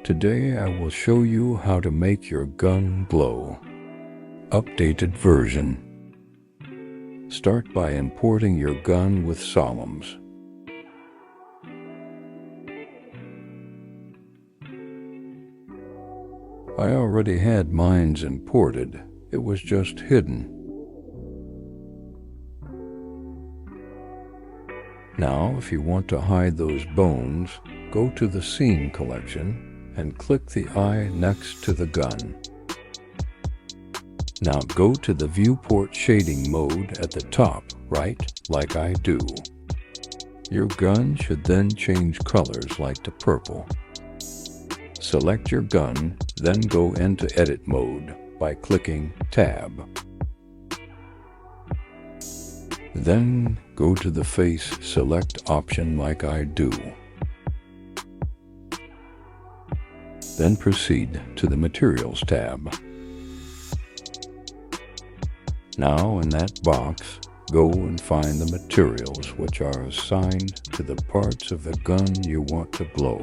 Today I will show you how to make your gun glow. Updated version. Start by importing your gun with Solemns. I already had mine imported, it was just hidden. Now, if you want to hide those bones, go to the Scene collection and click the eye next to the gun. Now go to the Viewport Shading mode at the top right, like I do. Your gun should then change colors like to purple. Select your gun, then go into Edit mode by clicking Tab. Then go to the Face Select option like I do. Then proceed to the Materials tab. Now in that box, go and find the materials which are assigned to the parts of the gun you want to glow.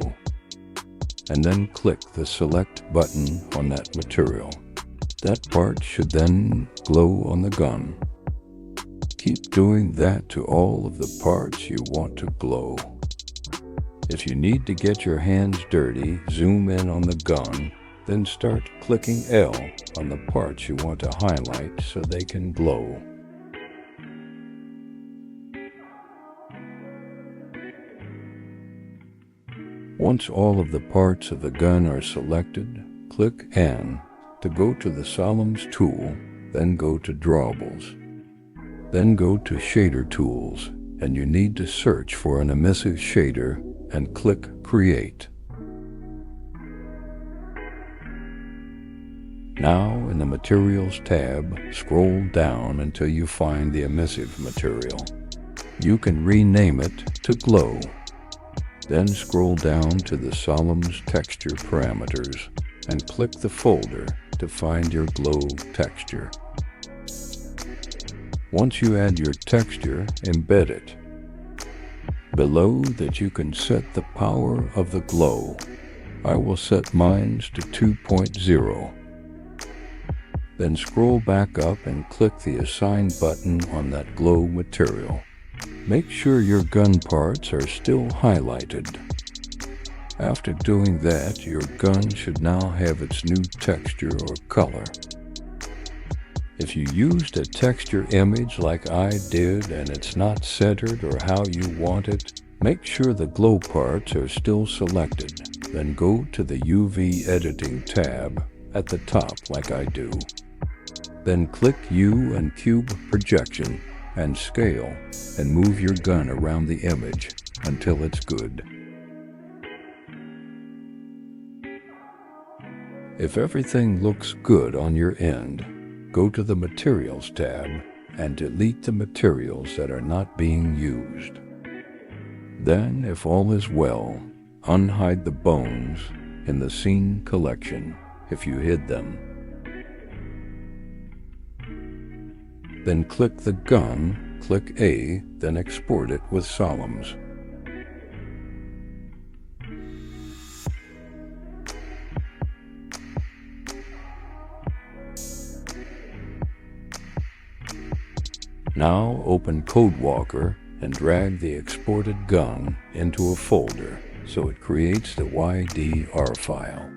And then click the Select button on that material. That part should then glow on the gun. Keep doing that to all of the parts you want to glow. If you need to get your hands dirty, zoom in on the gun, then start clicking L on the parts you want to highlight so they can glow. Once all of the parts of the gun are selected, click N to go to the Solemns tool, then go to Drawables. Then go to Shader Tools, and you need to search for an emissive shader and click Create. Now in the Materials tab, scroll down until you find the emissive material. You can rename it to Glow. Then scroll down to the Solemns Texture Parameters and click the folder to find your glow texture. Once you add your texture, embed it. Below that you can set the power of the glow. I will set mine to 2.0. Then scroll back up and click the Assign button on that glow material. Make sure your gun parts are still highlighted. After doing that, your gun should now have its new texture or color. If you used a texture image like I did and it's not centered or how you want it, make sure the glow parts are still selected. Then go to the UV Editing tab at the top like I do. Then click U and Cube Projection and Scale and move your gun around the image until it's good. If everything looks good on your end, go to the Materials tab and delete the materials that are not being used. Then, if all is well, unhide the bones in the Scene collection if you hid them. Then click the gun, click A, then export it with Solemns. Now open CodeWalker and drag the exported gun into a folder so it creates the YDR file.